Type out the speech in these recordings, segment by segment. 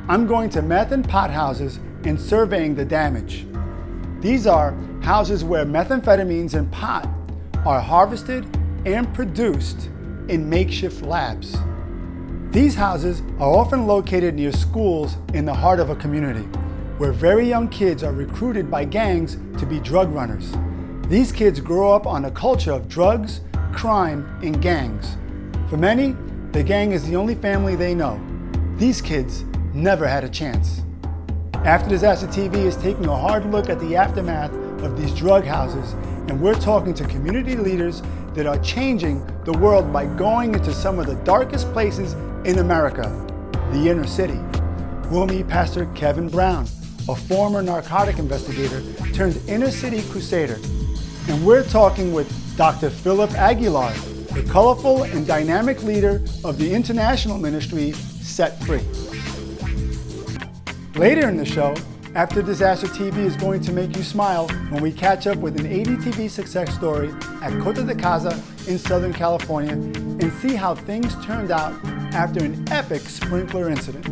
I'm going to meth and pot houses and surveying the damage. These are houses where methamphetamines and pot are harvested and produced in makeshift labs. These houses are often located near schools in the heart of a community, where very young kids are recruited by gangs to be drug runners. These kids grow up on a culture of drugs, crime, and gangs. For many, the gang is the only family they know. These kids never had a chance. After Disaster TV is taking a hard look at the aftermath of these drug houses, and we're talking to community leaders that are changing the world by going into some of the darkest places in America, the inner city. We'll meet Pastor Kevin Brown, a former narcotic investigator turned inner city crusader. And we're talking with Dr. Philip Aguilar, the colorful and dynamic leader of the international ministry Set Free. Later in the show, After Disaster TV is going to make you smile when we catch up with an ADTV success story at Costa de Casa in Southern California and see how things turned out after an epic sprinkler incident.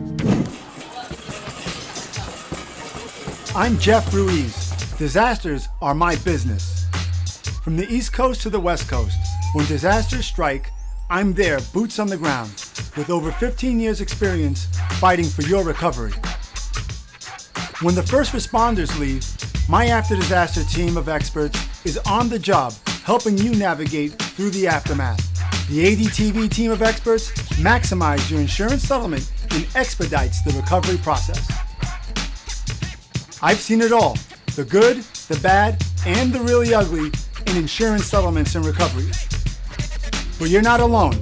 I'm Jeff Ruiz. Disasters are my business. From the East Coast to the West Coast, when disasters strike, I'm there, boots on the ground, with over 15 years experience fighting for your recovery. When the first responders leave, my After Disaster team of experts is on the job, helping you navigate through the aftermath. The ADTV team of experts maximize your insurance settlement and expedites the recovery process. I've seen it all, the good, the bad, and the really ugly in insurance settlements and recoveries. But you're not alone.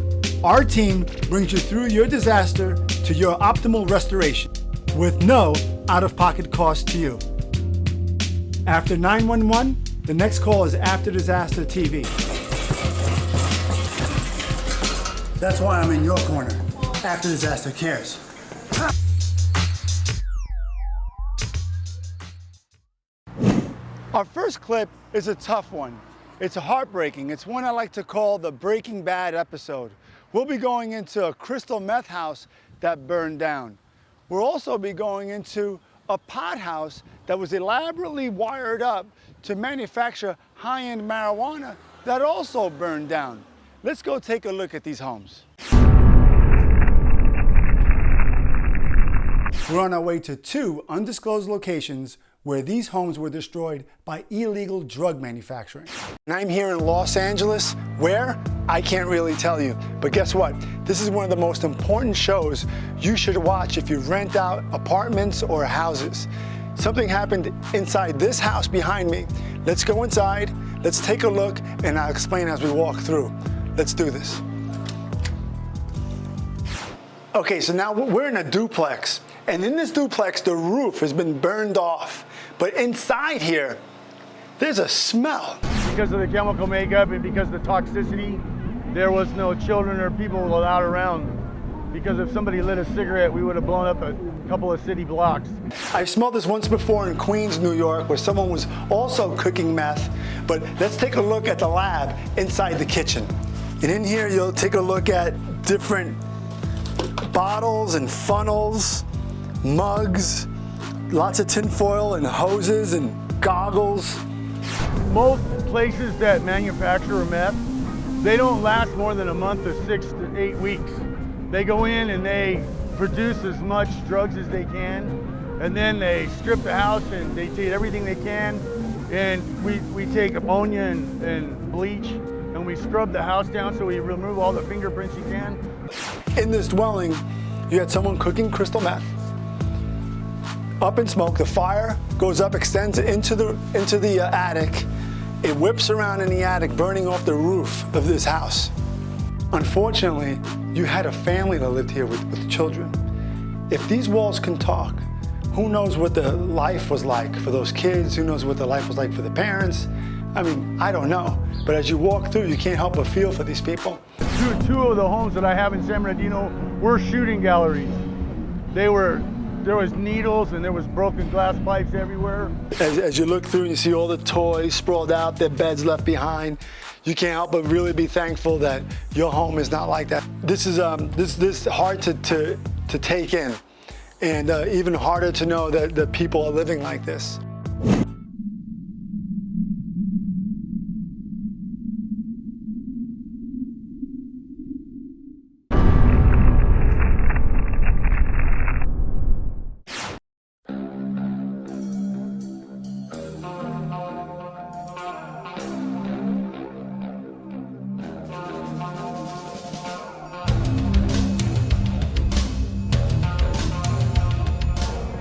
Our team brings you through your disaster to your optimal restoration with no out-of-pocket cost to you. After 911, the next call is After Disaster TV. That's why I'm in your corner. After Disaster cares. Our first clip is a tough one. It's heartbreaking. It's one I like to call the Breaking Bad episode. We'll be going into a crystal meth house that burned down. We'll also be going into a pot house that was elaborately wired up to manufacture high-end marijuana that also burned down. Let's go take a look at these homes. We're on our way to two undisclosed locations where these homes were destroyed by illegal drug manufacturing. And I'm here in Los Angeles. Where? I can't really tell you. But guess what? This is one of the most important shows you should watch if you rent out apartments or houses. Something happened inside this house behind me. Let's go inside, let's take a look, and I'll explain as we walk through. Let's do this. Okay, so now we're in a duplex. And in this duplex, the roof has been burned off. But inside here, there's a smell. Because of the chemical makeup and because of the toxicity, there was no children or people allowed around. Because if somebody lit a cigarette, we would have blown up a couple of city blocks. I've smelled this once before in Queens, New York, where someone was also cooking meth. But let's take a look at the lab inside the kitchen. And in here, you'll take a look at different bottles and funnels, mugs, lots of tinfoil and hoses and goggles. Most places that manufacture meth, they don't last more than a month to 6 to 8 weeks. They go in and they produce as much drugs as they can, and then they strip the house and they take everything they can, and we take ammonia and bleach and we scrub the house down so we remove all the fingerprints you can. In this dwelling, you had someone cooking crystal meth. Up in smoke, the fire goes up, extends into the attic. It whips around in the attic, burning off the roof of this house. Unfortunately, you had a family that lived here with children. If these walls can talk, who knows what the life was like for those kids? Who knows what the life was like for the parents? I mean, I don't know. But as you walk through, you can't help but feel for these people. Two of the homes that I have in San Bernardino were shooting galleries. There was needles and there was broken glass pipes everywhere. As you look through and you see all the toys sprawled out, their beds left behind, you can't help but really be thankful that your home is not like that. This is this hard to take in. And even harder to know that the people are living like this.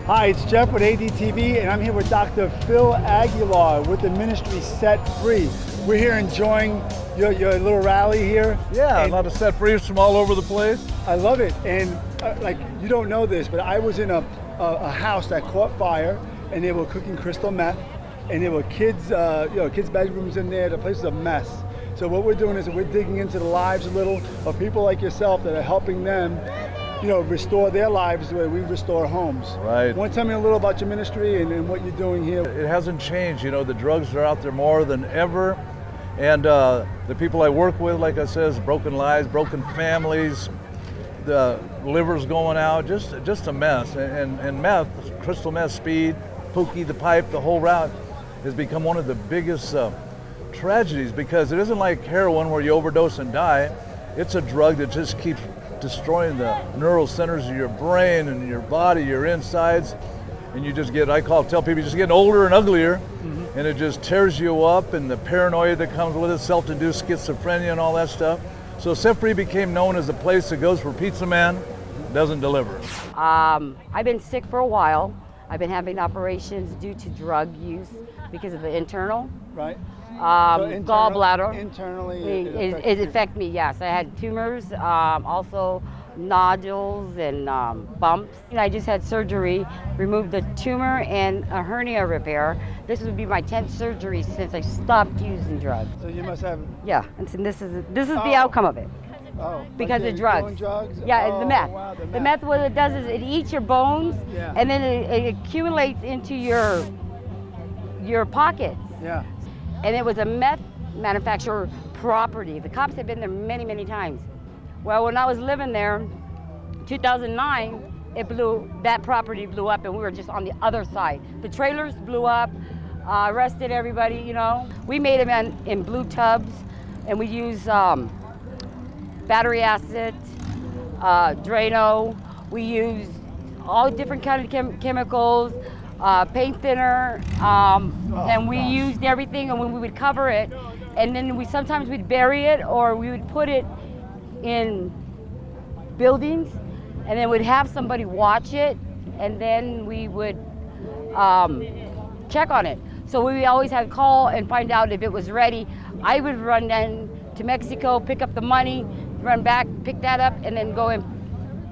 Hi, it's Jeff with ADTV, and I'm here with Dr. Phil Aguilar with the ministry Set Free. We're here enjoying your little rally here. Yeah, a lot of set frees from all over the place. I love it, and like, you don't know this, but I was in a house that caught fire, and they were cooking crystal meth, and there were kids, kids' bedrooms in there. The place was a mess. So what we're doing is we're digging into the lives a little of people like yourself that are helping them, restore their lives the way we restore homes. Right. Want to tell me a little about your ministry and what you're doing here? It hasn't changed. The drugs are out there more than ever. And the people I work with, like I said, broken lives, broken families, the livers going out, just a mess. And meth, crystal meth, speed, Pookie, the pipe, the whole route has become one of the biggest tragedies, because it isn't like heroin where you overdose and die. It's a drug that just keeps destroying the neural centers of your brain and your body, your insides, and you just tell people, you're just getting older and uglier, and it just tears you up, and the paranoia that comes with it, self-induced schizophrenia and all that stuff. So Set Free became known as the place that goes for pizza man, doesn't deliver. I've been sick for a while. I've been having operations due to drug use because of the internal. Right. Gallbladder. Internally, it affected me, yes. I had tumors, also nodules and bumps. I just had surgery, removed the tumor and a hernia repair. This would be my 10th surgery since I stopped using drugs. So you must have... Yeah, and so this is the outcome of it. Oh, because like of drugs. Yeah, the meth. Wow, the meth, what it does is it eats your bones, yeah, and then it accumulates into your pockets. Yeah. And it was a meth manufacturer property. The cops had been there many, many times. Well, when I was living there, 2009, that property blew up, and we were just on the other side. The trailers blew up, arrested everybody, We made them in blue tubs, and we used battery acid, Drano. We used all different kinds of chemicals, paint thinner, and we used everything, and when we would cover it, and then sometimes we'd bury it, or we would put it in buildings, and then we'd have somebody watch it, and then we would check on it. So we always had to call and find out if it was ready. I would run then to Mexico, pick up the money, run back, pick that up, and then go and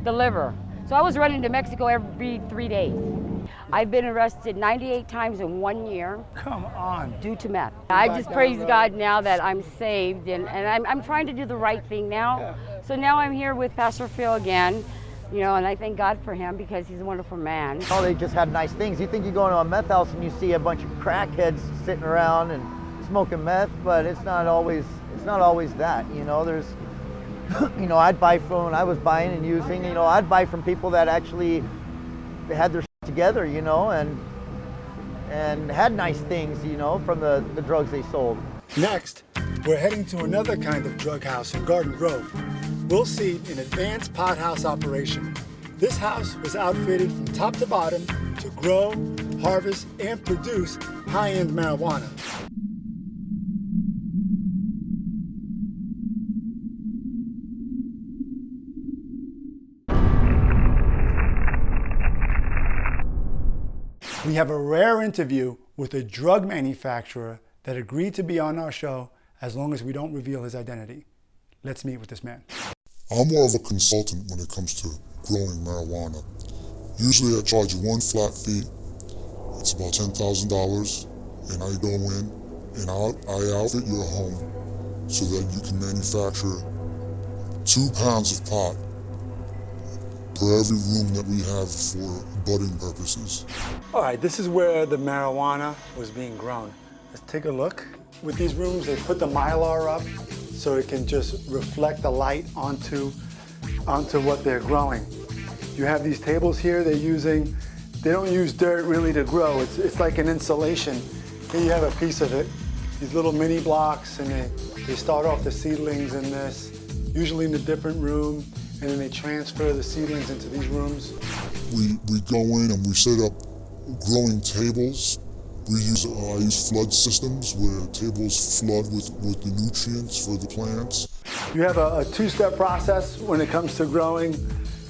deliver. So I was running to Mexico every 3 days. I've been arrested 98 times in 1 year. Come on. Due to meth. I just praise God now that I'm saved, and I'm trying to do the right thing now. Yeah. So now I'm here with Pastor Phil again, and I thank God for him because he's a wonderful man. Oh, they just had nice things. You think you go into a meth house and you see a bunch of crackheads sitting around and smoking meth, but it's not always that. There's I'd buy from when I was buying and using, I'd buy from people that actually had their shit together, and had nice things, from the drugs they sold. Next, we're heading to another kind of drug house in Garden Grove. We'll see an advanced pot house operation. This house was outfitted from top to bottom to grow, harvest, and produce high-end marijuana. We have a rare interview with a drug manufacturer that agreed to be on our show as long as we don't reveal his identity. Let's meet with this man. I'm more of a consultant when it comes to growing marijuana. Usually I charge you one flat fee. It's about $10,000, and I go in and I outfit your home so that you can manufacture 2 pounds of pot per every room that we have for budding purposes. All right, this is where the marijuana was being grown. Let's take a look. With these rooms, they put the Mylar up so it can just reflect the light onto what they're growing. You have these tables here, they don't use dirt really to grow. It's like an insulation. Here you have a piece of it, these little mini blocks, and they start off the seedlings in this, usually in a different room, and then they transfer the seedlings into these rooms. We go in and we set up growing tables. I use flood systems where tables flood with the nutrients for the plants. You have a two-step process when it comes to growing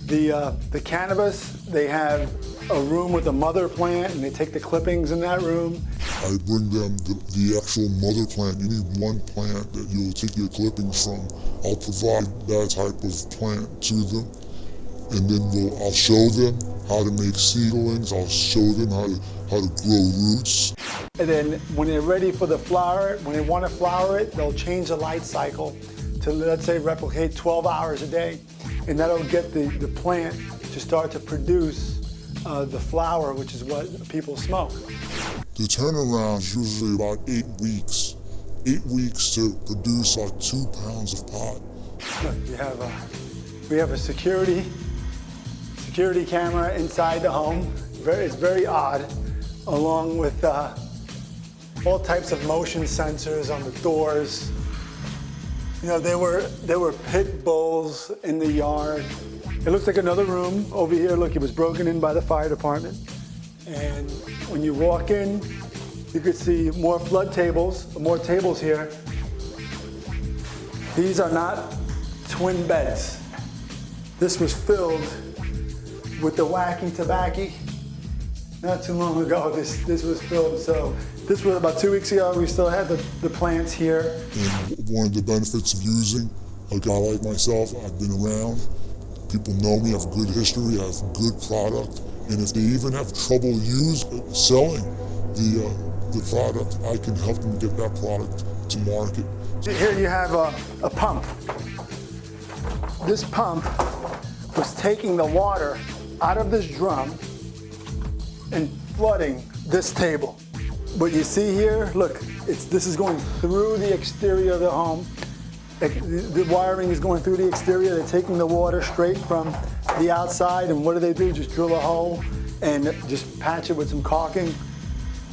the cannabis. They have a room with a mother plant, and they take the clippings in that room. I bring them the actual mother plant. You need one plant that you'll take your clippings from. I'll provide that type of plant to them, and then I'll show them how to make seedlings. I'll show them how to grow roots. And then when they're ready for the flower, when they want to flower it, they'll change the light cycle to, let's say, replicate 12 hours a day. And that'll get the plant to start to produce the flower, which is what people smoke. The turnaround is usually about 8 weeks. 8 weeks to produce like 2 pounds of pot. We have a security camera inside the home. It's very odd, along with all types of motion sensors on the doors. You know, there were pit bulls in the yard. It looks like another room over here. Look, it was broken in by the fire department. And when you walk in, you could see more flood tables, more tables here. These are not twin beds. This was filled with the wacky tobacco. Not too long ago, this was filled. So this was about 2 weeks ago. We still had the plants here. And one of the benefits of using a guy like myself, I've been around. People know me, I have a good history, I have a good product. And if they even have trouble selling the product, I can help them get that product to market. Here you have a pump. This pump was taking the water out of this drum and flooding this table. What you see here, look, this is going through the exterior of the home. The wiring is going through the exterior. They're taking the water straight from the outside, and what do? Just drill a hole and just patch it with some caulking,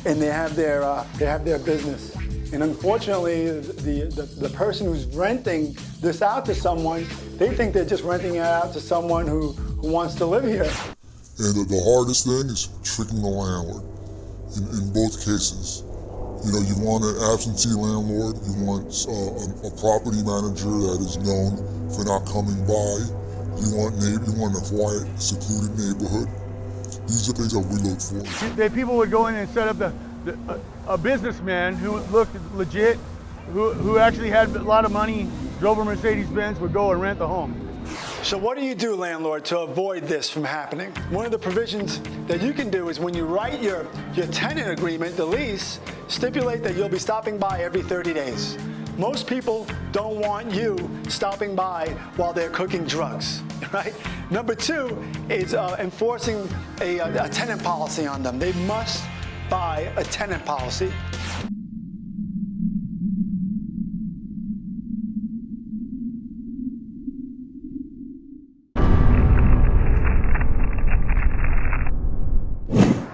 and they have their business. And unfortunately, the person who's renting this out to someone, they think they're just renting it out to someone who wants to live here. And the hardest thing is tricking the landlord in both cases. You know, you want an absentee landlord, you want a property manager that is known for not coming by, you want a quiet, secluded neighborhood. These are things that we look for. People would go in and set up a businessman who looked legit, who actually had a lot of money, drove a Mercedes-Benz, would go and rent the home. So what do you do, landlord, to avoid this from happening? One of the provisions that you can do is when you write your tenant agreement, the lease, stipulate that you'll be stopping by every 30 days. Most people don't want you stopping by while they're cooking drugs, right? Number two is enforcing a tenant policy on them. They must buy a tenant policy.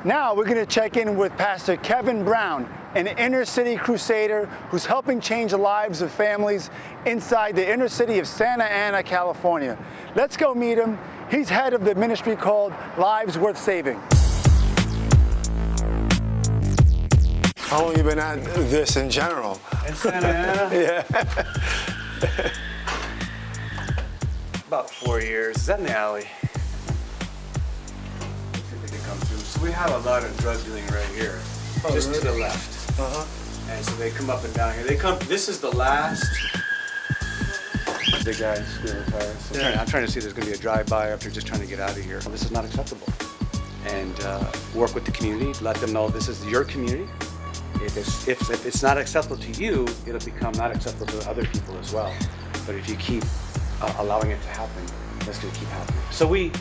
Now we're going to check in with Pastor Kevin Brown, an inner city crusader who's helping change the lives of families inside the inner city of Santa Ana, California. Let's go meet him. He's head of the ministry called Lives Worth Saving. How long have you been at this in general? In Santa Ana? Yeah. About 4 years. Is that in the alley? So we have a lot of drug dealing right here, just really? To the left. And so they come up and down here. This is the last. Big guys, squealing tires. I'm trying to see if there's going to be a drive-by if you're just trying to get out of here. This is not acceptable. And work with the community, let them know this is your community. If it's not acceptable to you, it'll become not acceptable to other people as well. But if you keep allowing it to happen, that's going to keep happening. So we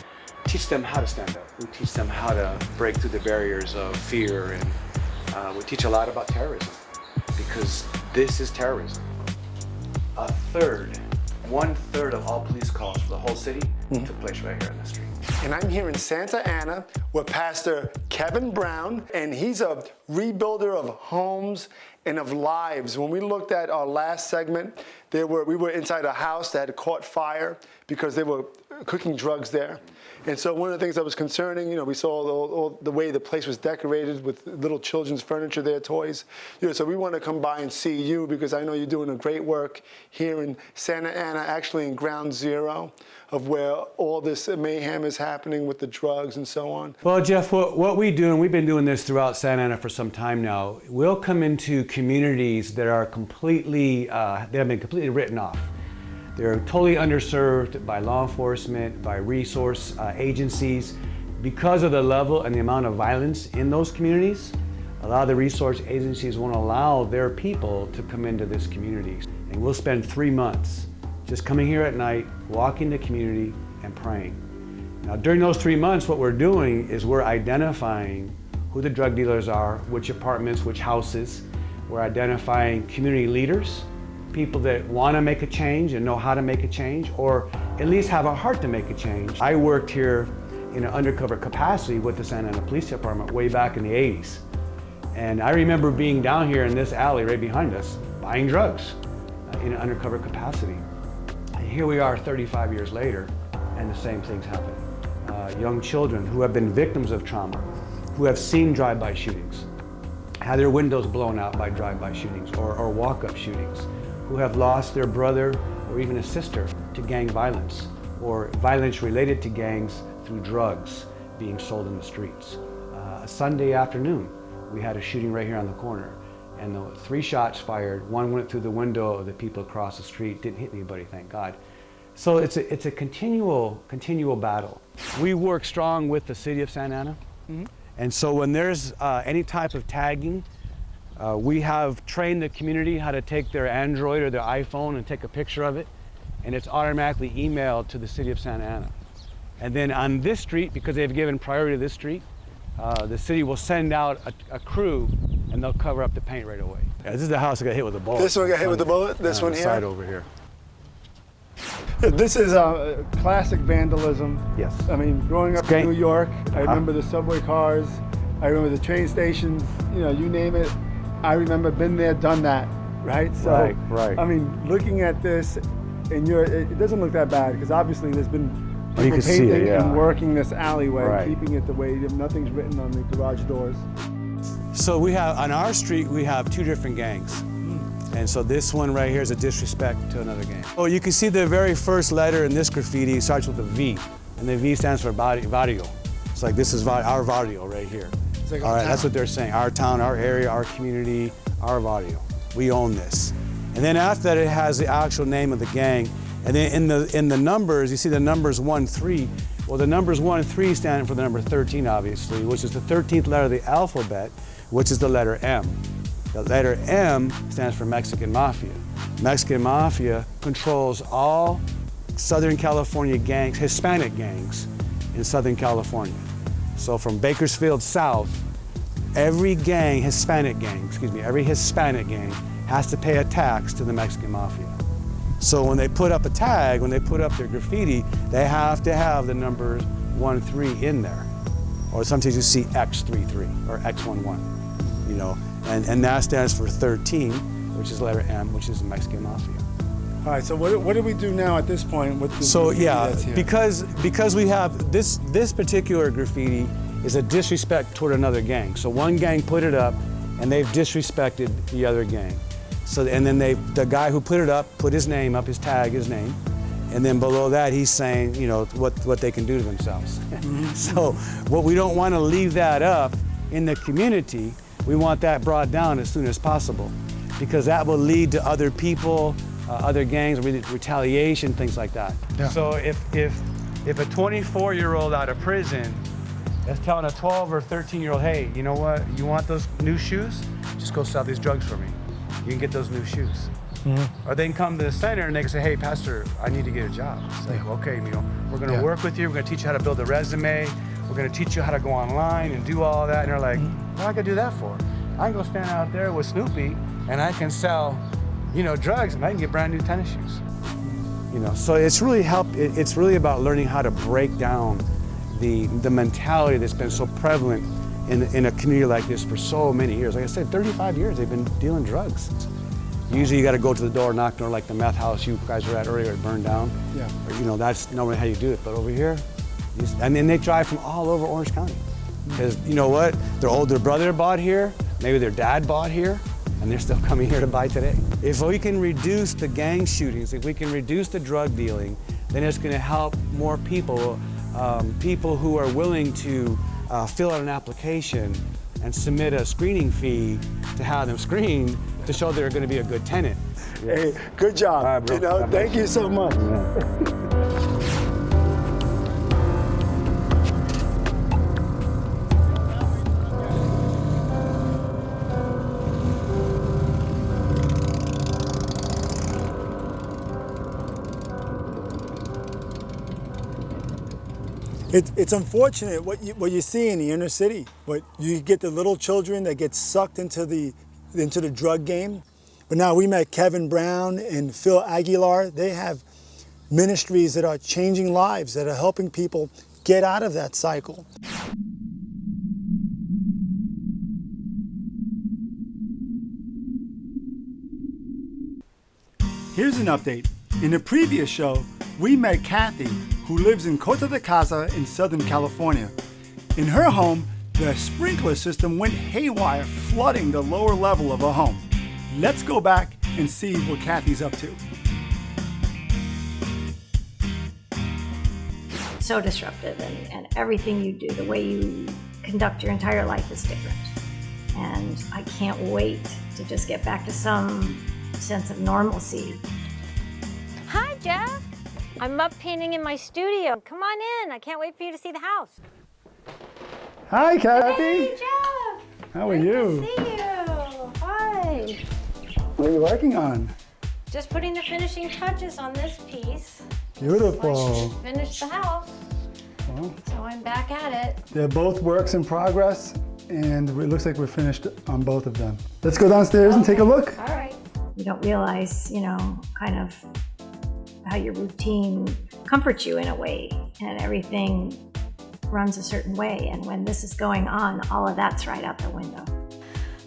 teach them how to stand up. We teach them how to break through the barriers of fear, and we teach a lot about terrorism, because this is terrorism. 1/3 of all police calls for the whole city took place right here on the street. and I'm here in Santa Ana with Pastor Kevin Brown, and he's a rebuilder of homes and of lives. When we looked at our last segment, we were inside a house that had caught fire because they were cooking drugs there. And so one of the things that was concerning, we saw all the way the place was decorated with little children's furniture there, toys. So we want to come by and see you because I know you're doing a great work here in Santa Ana, actually in ground zero of where all this mayhem is happening with the drugs and so on. Well, Jeff, what we do, and we've been doing this throughout Santa Ana for some time now, we'll come into communities that are completely, they have been completely written off. They're totally underserved by law enforcement, by resource agencies. Because of the level and the amount of violence in those communities, a lot of the resource agencies won't allow their people to come into this community. And we'll spend 3 months just coming here at night, walking the community and praying. Now during those 3 months, what we're doing is we're identifying who the drug dealers are, which apartments, which houses. We're identifying community leaders, people that want to make a change and know how to make a change, or at least have a heart to make a change. I worked here in an undercover capacity with the Santa Ana Police Department way back in the 80s. And I remember being down here in this alley right behind us, buying drugs in an undercover capacity. And here we are 35 years later, and the same thing's happening. Young children who have been victims of trauma, who have seen drive-by shootings, had their windows blown out by drive-by shootings or walk-up shootings, who have lost their brother or even a sister to gang violence or violence related to gangs through drugs being sold in the streets. A Sunday afternoon, we had a shooting right here on the corner, and the 3 shots fired. One went through the window of the people across the street, didn't hit anybody, thank God. So it's a continual battle. We work strong with the city of Santa Ana, and so when there's any type of tagging, we have trained the community how to take their Android or their iPhone and take a picture of it, and it's automatically emailed to the city of Santa Ana. And then on this street, because they've given priority to this street, the city will send out a crew, and they'll cover up the paint right away. Yeah, this is the house that got hit with a bullet. This one got hit with a bullet? This one here? Side over here. This is classic vandalism. Yes. I mean, growing up in New York, I remember the subway cars, I remember the train stations, you name it. I remember been there, done that, right? So, right. I mean, looking at this, and it doesn't look that bad because obviously there's been people painting and working this alleyway, keeping it the way, nothing's written on the garage doors. So we have, on our street, we have 2 different gangs. And so this one right here is a disrespect to another gang. Oh, you can see the very first letter in this graffiti starts with a V, and the V stands for barrio. It's like this is our barrio right here. Like all right, that's what they're saying. Our town, our area, our community, our barrio. We own this. And then after that, it has the actual name of the gang. And then in the numbers, you see the numbers 1, 3. Well, the numbers 1 and 3 stand for the number 13, obviously, which is the 13th letter of the alphabet, which is the letter M. The letter M stands for Mexican Mafia. Mexican Mafia controls all Southern California gangs, Hispanic gangs in Southern California. So from Bakersfield south, every Hispanic gang has to pay a tax to the Mexican Mafia. So when they put up a tag, when they put up their graffiti, they have to have the numbers 1, 3 in there. Or sometimes you see X33 or X11, and that stands for 13, which is letter M, which is the Mexican Mafia. All right, so what do we do now at this point with the graffiti that's here? Because we have this particular graffiti is a disrespect toward another gang. So one gang put it up, and they've disrespected the other gang. So and then the guy who put it up put his name up, his tag, his name, and then below that he's saying what they can do to themselves. So what we don't want to leave that up in the community. We want that brought down as soon as possible, because that will lead to other people, other gangs, retaliation, things like that. Yeah. So if a 24-year-old out of prison is telling a 12 or 13-year-old, hey, you know what, you want those new shoes? Just go sell these drugs for me. You can get those new shoes. Or they can come to the center and they can say, hey, Pastor, I need to get a job. It's like, okay, we're going to work with you. We're going to teach you how to build a resume. We're going to teach you how to go online and do all that. And they're like, what am I going to do that for? I can go stand out there with Snoopy and I can sell, drugs, and I can get brand new tennis shoes. So it's really about learning how to break down the mentality that's been so prevalent in a community like this for so many years. Like I said, 35 years they've been dealing drugs. Usually you got to go to the door, knock door, like the meth house you guys were at earlier, it burned down. Yeah. Or, you know, that's normally how you do it. But over here, and then they drive from all over Orange County. Because you know what? Their brother bought here, maybe their dad bought here, and they're still coming here to buy today. If we can reduce the gang shootings, if we can reduce the drug dealing, then it's going to help more people, people who are willing to fill out an application and submit a screening fee to have them screened to show they're going to be a good tenant. Hey, good job. All right, bro. You know, thank you so much. It's unfortunate what you see in the inner city. What you get the little children that get sucked into the drug game. But now we met Kevin Brown and Phil Aguilar. They have ministries that are changing lives, that are helping people get out of that cycle. Here's an update. In the previous show, we met Kathy, who lives in Costa de Casa in Southern California. In her home, the sprinkler system went haywire, flooding the lower level of her home. Let's go back and see what Kathy's up to. So disruptive, and everything you do, the way you conduct your entire life is different. And I can't wait to just get back to some sense of normalcy. Hi, Jeff. I'm up painting in my studio. Come on in. I can't wait for you to see the house. Hi, Kathy. Hey, Jeff. How are you? Good to see you. Hi. What are you working on? Just putting the finishing touches on this piece. Beautiful. So I should finish the house. Well, So I'm back at it. they're both works in progress, and it looks like we're finished on both of them. Let's go downstairs and take a look. All right. You don't realize, kind of how your routine comforts you in a way, and everything runs a certain way. And when this is going on, all of that's right out the window.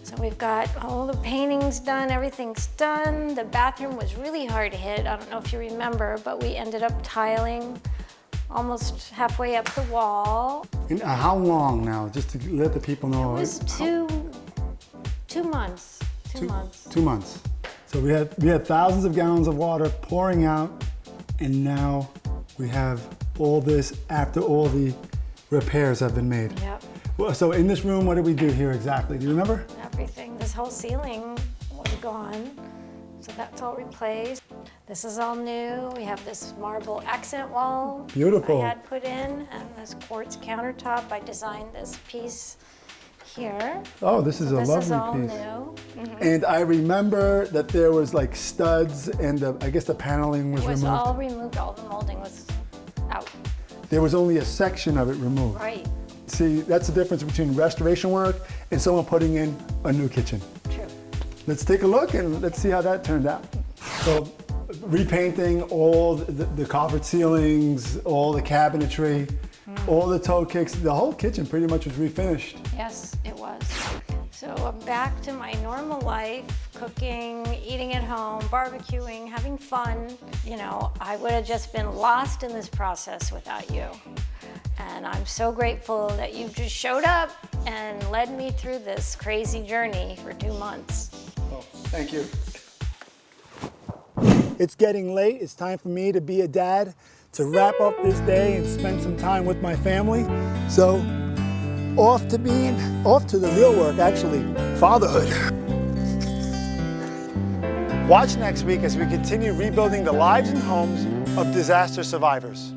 So we've got all the paintings done, everything's done. The bathroom was really hard to hit. I don't know if you remember, but we ended up tiling almost halfway up the wall. And how long now, just to let the people know? It was two months. 2 months. 2 months. So we had thousands of gallons of water pouring out, and now we have all this after all the repairs have been made. Yep. Well, so in this room, what did we do here exactly? Do you remember? Everything. This whole ceiling was gone, so that's all replaced. This is all new. We have this marble accent wall Beautiful. I had put in, and this quartz countertop. I designed this piece here. Oh, this is a This is all lovely piece. new. And I remember that there was like studs, and I guess the paneling was It was removed. all removed. All the molding was out. There was only a section of it removed. Right. See, that's the difference between restoration work and someone putting in a new kitchen. True. Let's take a look and let's see how that turned out. So, repainting all the coffered ceilings, all the cabinetry, all the toe kicks, the whole kitchen pretty much was refinished. Yes, it was. So I'm back to my normal life, cooking, eating at home, barbecuing, having fun. I would have just been lost in this process without you. And I'm so grateful that you just showed up and led me through this crazy journey for 2 months. Oh, thank you. It's getting late. It's time for me to be a dad, to wrap up this day and spend some time with my family. So, off to the real work, actually, fatherhood. Watch next week as we continue rebuilding the lives and homes of disaster survivors.